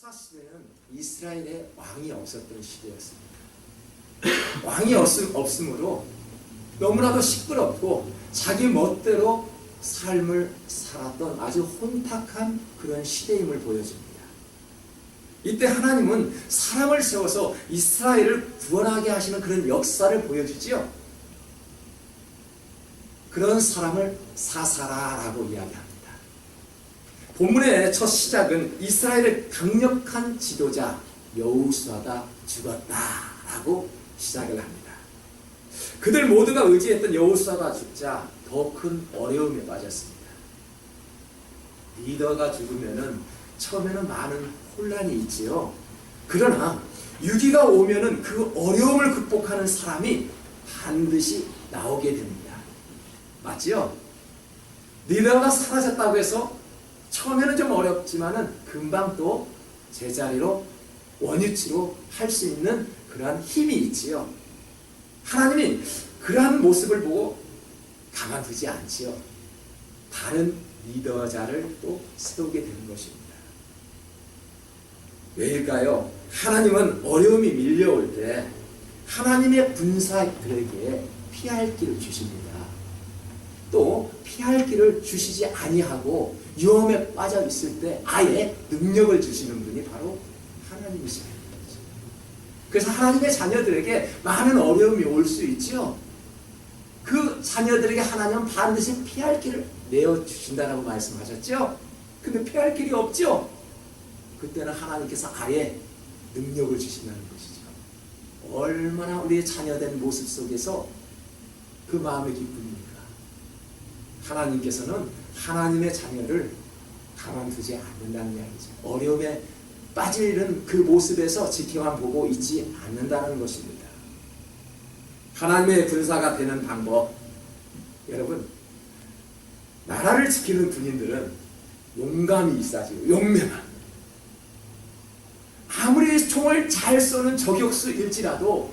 역사 시대는 이스라엘에 왕이 없었던 시대였습니다. 왕이 없으므로 너무나도 시끄럽고 자기 멋대로 삶을 살았던 아주 혼탁한 그런 시대임을 보여줍니다. 이때 하나님은 사람을 세워서 이스라엘을 구원하게 하시는 그런 역사를 보여주지요. 그런 사람을 사사라라고 이야기합니다. 본문의 첫 시작은 이스라엘의 강력한 지도자 여호수아가 죽었다라고 시작을 합니다. 그들 모두가 의지했던 여호수아가 죽자 더 큰 어려움에 빠졌습니다. 리더가 죽으면은 처음에는 많은 혼란이 있지요. 그러나 위기가 오면은 그 어려움을 극복하는 사람이 반드시 나오게 됩니다. 맞지요? 리더가 사라졌다고 해서 처음에는 좀 어렵지만은 금방 또 제자리로 원위치로 할 수 있는 그러한 힘이 있지요. 하나님이 그러한 모습을 보고 가만두지 않지요. 다른 리더자를 또 세우게 되는 것입니다. 왜일까요? 하나님은 어려움이 밀려올 때 하나님의 군사들에게 피할 길을 주십니다. 또 피할 길을 주시지 아니하고 위험에 빠져 있을 때 아예 능력을 주시는 분이 바로 하나님이십니다. 그래서 하나님의 자녀들에게 많은 어려움이 올 수 있죠. 그 자녀들에게 하나님은 반드시 피할 길을 내어주신다라고 말씀하셨죠. 근데 피할 길이 없죠. 그때는 하나님께서 아예 능력을 주신다는 것이죠. 얼마나 우리의 자녀된 모습 속에서 그 마음이 기쁩니까? 하나님께서는 하나님의 자녀를 가만두지 않는다는 이야기죠. 어려움에 빠지는 그 모습에서 지켜만 보고 있지 않는다는 것입니다. 하나님의 군사가 되는 방법, 여러분, 나라를 지키는 군인들은 용감이 있어야죠. 용맹함. 아무리 총을 잘 쏘는 저격수일지라도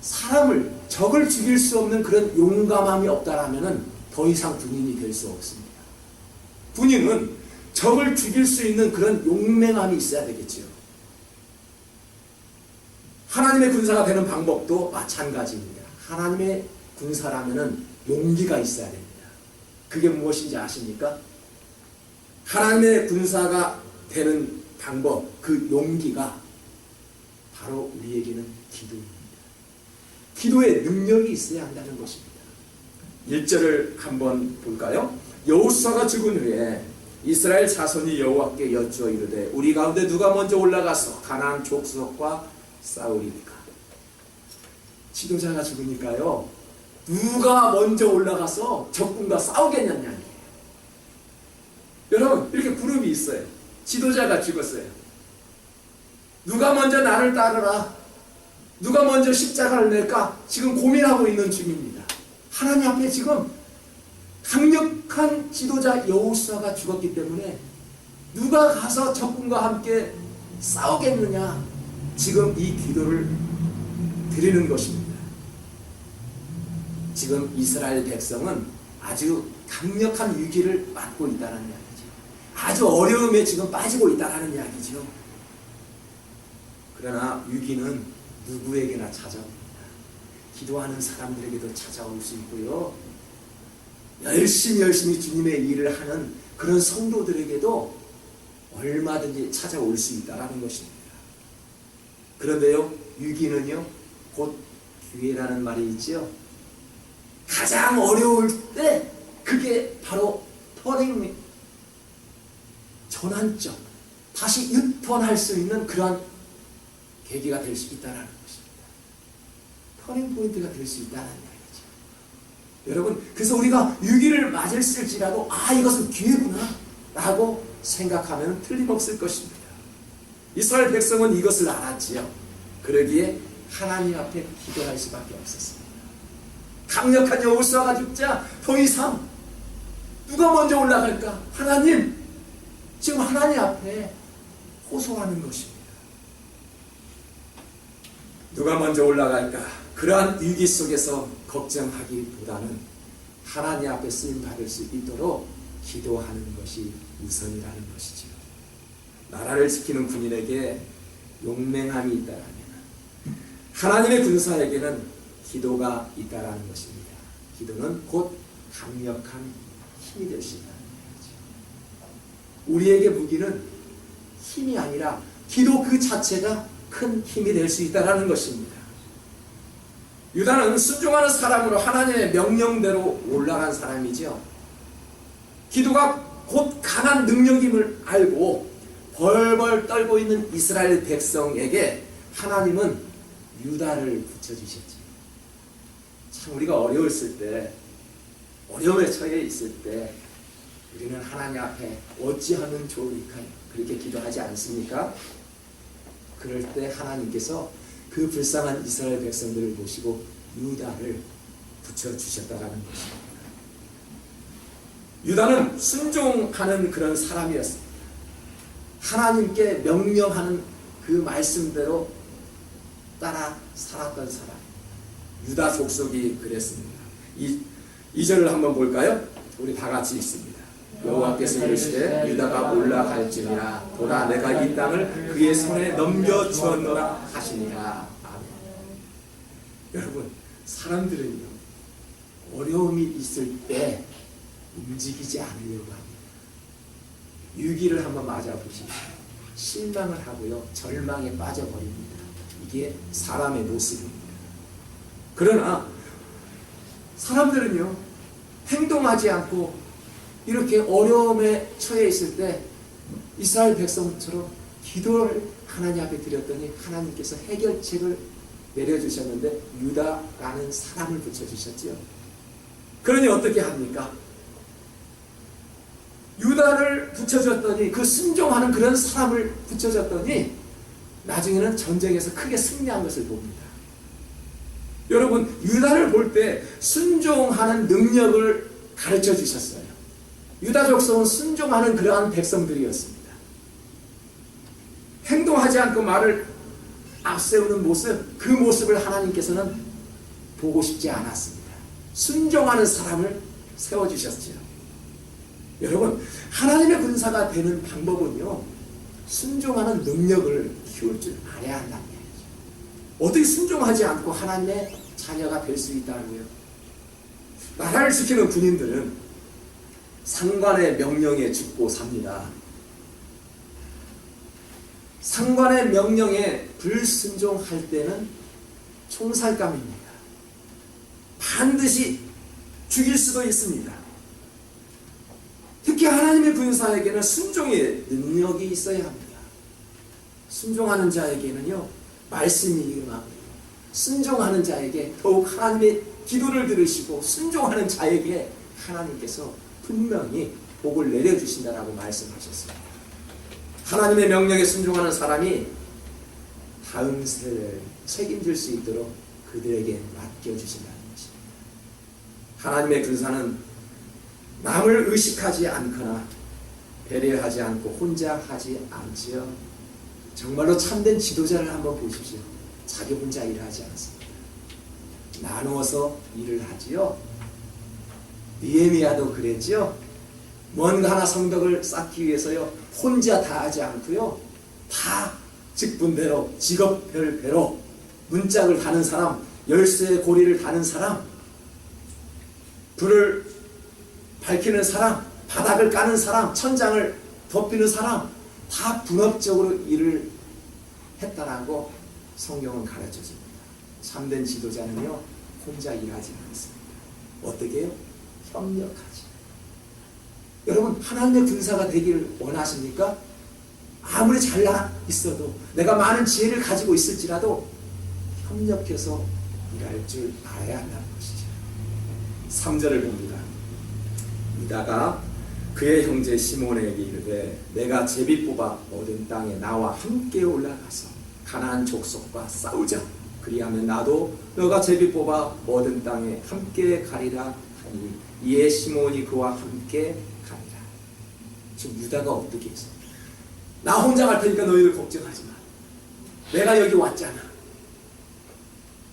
사람을, 적을 죽일 수 없는 그런 용감함이 없다라면 더 이상 군인이 될 수 없습니다. 군인은 적을 죽일 수 있는 그런 용맹함이 있어야 되겠지요. 하나님의 군사가 되는 방법도 마찬가지입니다. 하나님의 군사라면은 용기가 있어야 됩니다. 그게 무엇인지 아십니까? 하나님의 군사가 되는 방법, 그 용기가 바로 우리에게는 기도입니다. 기도의 능력이 있어야 한다는 것입니다. 1절을 한번 볼까요? 여호수아가 죽은 후에 이스라엘 자손이 여호와께 여쭈어 이르되 우리 가운데 누가 먼저 올라가서 가나안 족속과 싸우리까? 지도자가 죽으니까요, 누가 먼저 올라가서 적군과 싸우겠냐는 이야기예요. 여러분, 이렇게 그룹이 있어요. 지도자가 죽었어요. 누가 먼저 나를 따르라, 누가 먼저 십자가를 낼까 지금 고민하고 있는 중입니다. 하나님 앞에 지금 강력한 지도자 여호수아가 죽었기 때문에 누가 가서 적군과 함께 싸우겠느냐, 지금 이 기도를 드리는 것입니다. 지금 이스라엘 백성은 아주 강력한 위기를 맞고 있다는 이야기죠. 아주 어려움에 지금 빠지고 있다는 이야기죠. 그러나 위기는 누구에게나 찾아옵니다. 기도하는 사람들에게도 찾아올 수 있고요, 열심히 주님의 일을 하는 그런 성도들에게도 얼마든지 찾아올 수 있다는 것입니다. 그런데요, 위기는요 곧 기회라는 말이 있죠. 가장 어려울 때 그게 바로 터닝, 전환점, 다시 유턴할 수 있는 그러한 계기가 될 수 있다는 것입니다. 터닝 포인트가 될 수 있다는 이야기죠. 여러분, 그래서 우리가 위기를 맞을지라도 이것은 기회구나 라고 생각하면 틀림없을 것입니다. 이스라엘 백성은 이것을 알았지요. 그러기에 하나님 앞에 기도할 수밖에 없었습니다. 강력한 여호수아가 죽자 더 이상 누가 먼저 올라갈까? 하나님, 지금 하나님 앞에 호소하는 것입니다. 누가 먼저 올라갈까? 그러한 위기 속에서 걱정하기보다는 하나님 앞에 쓰임 받을 수 있도록 기도하는 것이 우선이라는 것이죠. 나라를 지키는 군인에게 용맹함이 있다라면 하나님의 군사에게는 기도가 있다라는 것입니다. 기도는 곧 강력한 힘이 될 수 있다는 거죠. 우리에게 무기는 힘이 아니라 기도 그 자체가 큰 힘이 될 수 있다는 것입니다. 유다는 순종하는 사람으로 하나님의 명령대로 올라간 사람이죠. 기도가 곧 강한 능력임을 알고 벌벌 떨고 있는 이스라엘 백성에게 하나님은 유다를 붙여주셨죠. 참 우리가 어려웠을 때, 어려움에 처해 있을 때 우리는 하나님 앞에 어찌하면 좋으니까요, 그렇게 기도하지 않습니까? 그럴 때 하나님께서 그 불쌍한 이스라엘 백성들을 보시고 유다를 붙여주셨다는 것입니다. 유다는 순종하는 그런 사람이었습니다. 하나님께 명령하는 그 말씀대로 따라 살았던 사람. 유다 족속이 그랬습니다. 2절을 한번 볼까요? 우리 다 같이 읽습니다. 여호와께서 이르시되 유다가 올라갈지니라 보라 내가 이 땅을 그의 손에 넘겨주었노라 하시니라. 아멘. 여러분, 사람들은요 어려움이 있을 때 움직이지 않으려고 합니다. 위기를 한번 맞아보십시오. 실망을 하고요 절망에 빠져버립니다. 이게 사람의 모습입니다. 그러나 사람들은요 행동하지 않고 이렇게 어려움에 처해 있을 때 이스라엘 백성처럼 기도를 하나님 앞에 드렸더니 하나님께서 해결책을 내려주셨는데 유다라는 사람을 붙여주셨지요. 그러니 어떻게 합니까? 유다를 붙여줬더니, 그 순종하는 그런 사람을 붙여줬더니 나중에는 전쟁에서 크게 승리한 것을 봅니다. 여러분, 유다를 볼 때 순종하는 능력을 가르쳐 주셨어요. 유다 족속은 순종하는 그러한 백성들이었습니다. 행동하지 않고 말을 앞세우는 모습, 그 모습을 하나님께서는 보고 싶지 않았습니다. 순종하는 사람을 세워주셨죠. 여러분, 하나님의 군사가 되는 방법은요 순종하는 능력을 키울 줄 알아야 한다는 얘기죠. 어떻게 순종하지 않고 하나님의 자녀가 될 수 있다고요? 나라를 지키는 군인들은 상관의 명령에 죽고 삽니다. 상관의 명령에 불순종할 때는 총살감입니다. 반드시 죽일 수도 있습니다. 특히 하나님의 군사에게는 순종의 능력이 있어야 합니다. 순종하는 자에게는요 말씀이 임하고요, 순종하는 자에게 더욱 하나님의 기도를 들으시고 순종하는 자에게 하나님께서 분명히 복을 내려주신다라고 말씀하셨습니다. 하나님의 명령에 순종하는 사람이 다음 세대를 책임질 수 있도록 그들에게 맡겨주신다는 것입니다. 하나님의 군사는 남을 의식하지 않거나 배려하지 않고 혼자 하지 않지요. 정말로 참된 지도자를 한번 보십시오. 자기 혼자 일을 하지 않습니다. 나누어서 일을 하지요. 느헤미야도 그랬지요. 뭔가 하나 성덕을 쌓기 위해서요 혼자 다 하지 않고요 다 직분대로 직업별로 문짝을 다는 사람, 열쇠 고리를 다는 사람, 불을 밝히는 사람, 바닥을 까는 사람, 천장을 덮이는 사람 다 분업적으로 일을 했다라고 성경은 가르쳐줍니다. 참된 지도자는요 혼자 일하지 않습니다. 어떻게 해요? 협력하지. 여러분, 하나님의 군사가 되기를 원하십니까? 아무리 잘나 있어도, 내가 많은 지혜를 가지고 있을지라도 협력해서 일할 줄 알아야 한다는 것이죠. 3절을 봅니다. 유다가 그의 형제 시몬에게 이르되 내가 제비 뽑아 얻은 땅에 나와 함께 올라가서 가나안 족속과 싸우자. 그리하면 나도 너가 제비 뽑아 얻은 땅에 함께 가리라 하니 이에 시몬이 그와 함께 가리라. 지금 유다가 어떻게 했어? 나 혼자 갈 테니까 너희들 걱정하지 마. 내가 여기 왔잖아.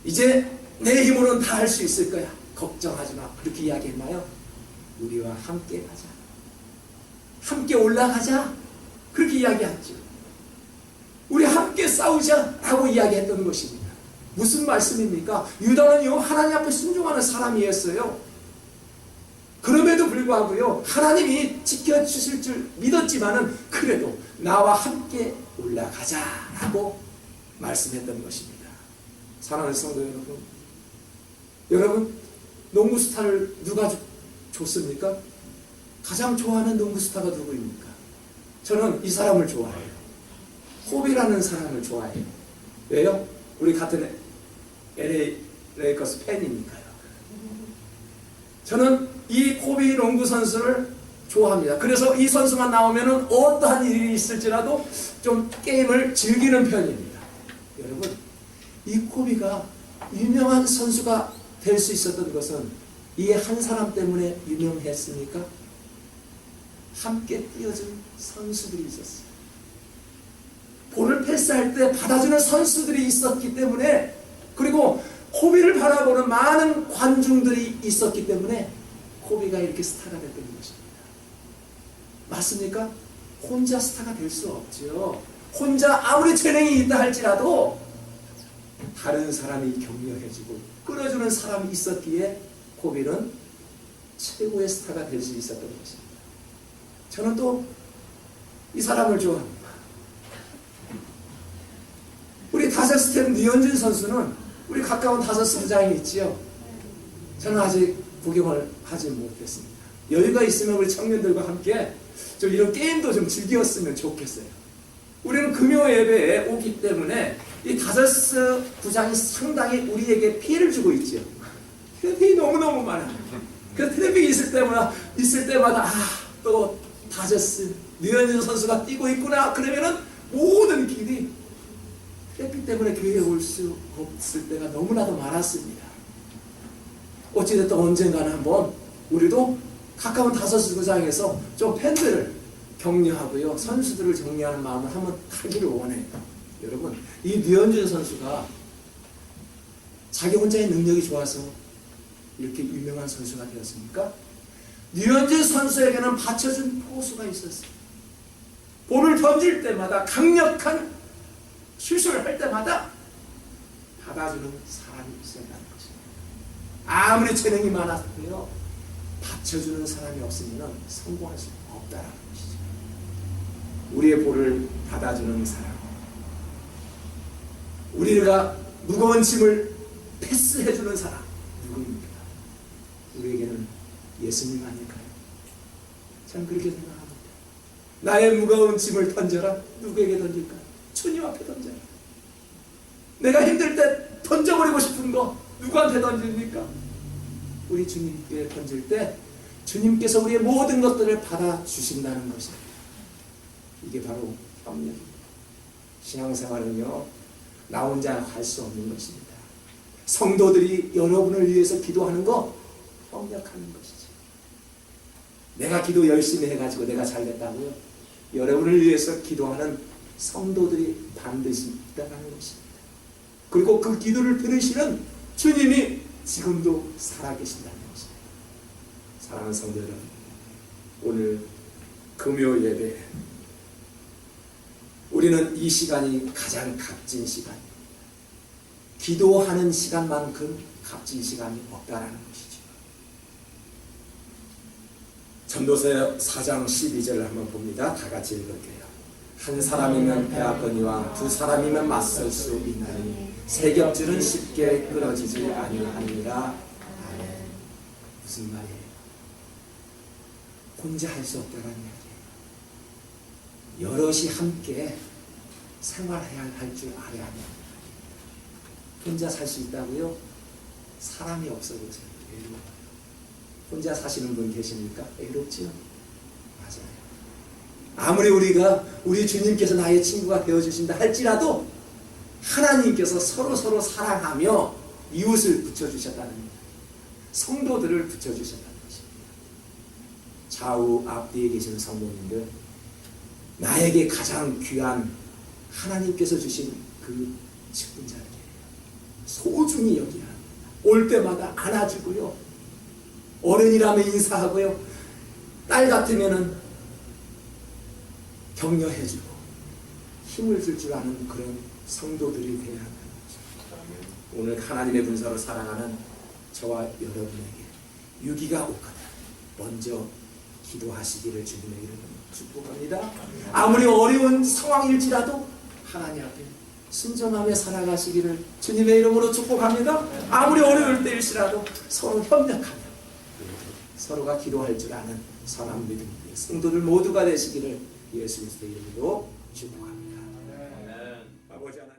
이제 내 힘으로는 다 할 수 있을 거야. 걱정하지 마. 그렇게 이야기했나요? 우리와 함께 가자. 함께 올라가자. 그렇게 이야기했죠. 싸우자라고 이야기했던 것입니다. 무슨 말씀입니까? 유다는요 하나님 앞에 순종하는 사람이었어요. 그럼에도 불구하고요 하나님이 지켜주실 줄 믿었지만은 그래도 나와 함께 올라가자라고 말씀했던 것입니다. 사랑하는 성도 여러분 농구 스타를 누가 줬습니까? 가장 좋아하는 농구 스타가 누구입니까? 저는 이 사람을 좋아해요. 코비라는 사람을 좋아해요. 왜요? 우리 같은 LA 레이커스 팬이니까요. 저는 이 코비 농구 선수를 좋아합니다. 그래서 이 선수만 나오면은 어떠한 일이 있을지라도 좀 게임을 즐기는 편입니다. 여러분, 이 코비가 유명한 선수가 될 수 있었던 것은 이 한 사람 때문에 유명했습니까? 함께 뛰어준 선수들이 있었어요. 볼을 패스할 때 받아주는 선수들이 있었기 때문에, 그리고 코비를 바라보는 많은 관중들이 있었기 때문에 코비가 이렇게 스타가 됐던 것입니다. 맞습니까? 혼자 스타가 될 수 없죠. 혼자 아무리 재능이 있다 할지라도 다른 사람이 격려해주고 끌어주는 사람이 있었기에 코비는 최고의 스타가 될 수 있었던 것입니다. 저는 또 이 사람을 좋아합니다. 우리 다저스텝 류현진 선수는 우리 가까운 다저스 구장이 있지요. 저는 아직 구경을 하지 못했습니다. 여유가 있으면 우리 청년들과 함께 좀 이런 게임도 좀 즐겼으면 좋겠어요. 우리는 금요 예배에 오기 때문에 이 다저스 구장이 상당히 우리에게 피해를 주고 있죠. 트래픽이 너무너무 많아요. 그 트래픽이 있을 때마다 또 다저스 류현진 선수가 뛰고 있구나. 그러면은 모든 길이 트래픽 때문에 교회에 올 수 없을 때가 너무나도 많았습니다. 어찌됐든 언젠가는 한번 우리도 가까운 다저스 구장에서 좀 팬들을 격려하고요, 선수들을 격려하는 마음을 한번 하기를 원해요. 여러분, 이 류현진 선수가 자기 혼자의 능력이 좋아서 이렇게 유명한 선수가 되었습니까? 류현진 선수에게는 받쳐준 포수가 있었어요. 볼을 던질 때마다, 강력한 슛을 할 때마다 받아주는 사람이 있어야 하는 것입니다. 아무리 재능이 많았고요, 받쳐주는 사람이 없으면 성공할 수 없다라는 것이죠. 우리의 볼을 받아주는 사람, 우리가 무거운 짐을 패스해주는 사람 누구입니까? 우리에게는 예수님 아닐까요? 저는 그렇게 생각합니다. 나의 무거운 짐을 던져라. 누구에게 던질까요? 주님 앞에 던져라. 내가 힘들 때 던져버리고 싶은 거 누구한테 던집니까? 우리 주님께 던질 때 주님께서 우리의 모든 것들을 받아주신다는 것입니다. 이게 바로 협력입니다. 신앙생활은요, 나 혼자 할 수 없는 것입니다. 성도들이 여러분을 위해서 기도하는 거 협력하는 것이죠. 내가 기도 열심히 해가지고 내가 잘 됐다고요? 여러분을 위해서 기도하는 성도들이 반드시 있다는 것입니다. 그리고 그 기도를 들으시는 주님이 지금도 살아계신다는 것입니다. 사랑하는 성도 여러분, 오늘 금요 예배, 우리는 이 시간이 가장 값진 시간입니다. 기도하는 시간만큼 값진 시간이 없다라는 것이죠. 전도서 4장 12절을 한번 봅니다. 다 같이 읽을게요. 한 사람이면 배웠거니와 두 사람이면 맞설 수 있나니 세 겹줄은 쉽게 끊어지지 아니하니라. 아멘. 무슨 말이에요? 혼자 할 수 없다는 이야기예요. 여럿이 함께 생활해야 할 줄 알아야 합니다. 혼자 살 수 있다고요? 사람이 없어보세요. 외로워요. 혼자 사시는 분 계십니까? 외롭지요? 맞아요. 아무리 우리 주님께서 나의 친구가 되어주신다 할지라도 하나님께서 서로 사랑하며 이웃을 붙여주셨다는 겁니다. 성도들을 붙여주셨다는 것입니다. 좌우 앞뒤에 계시는 성도님들, 나에게 가장 귀한 하나님께서 주신 그 직분자들이에요. 소중히 여기야 합니다. 올 때마다 안아주고요, 어른이라면 인사하고요, 딸 같으면은 격려해주고 힘을 줄 줄 아는 그런 성도들이 되어야 한다는 거죠. 오늘 하나님의 군사로 살아가는 저와 여러분에게 위기가 오거든 먼저 기도하시기를 주님의 이름으로 축복합니다. 아무리 어려운 상황일지라도 하나님 앞에 순종하며 살아가시기를 주님의 이름으로 축복합니다. 아무리 어려울 때일지라도 서로 협력하며 서로가 기도할 줄 아는 선한 믿음의 성도들 모두가 되시기를 예수 그리스도의 이름으로 축복합니다. 아버지 하나님.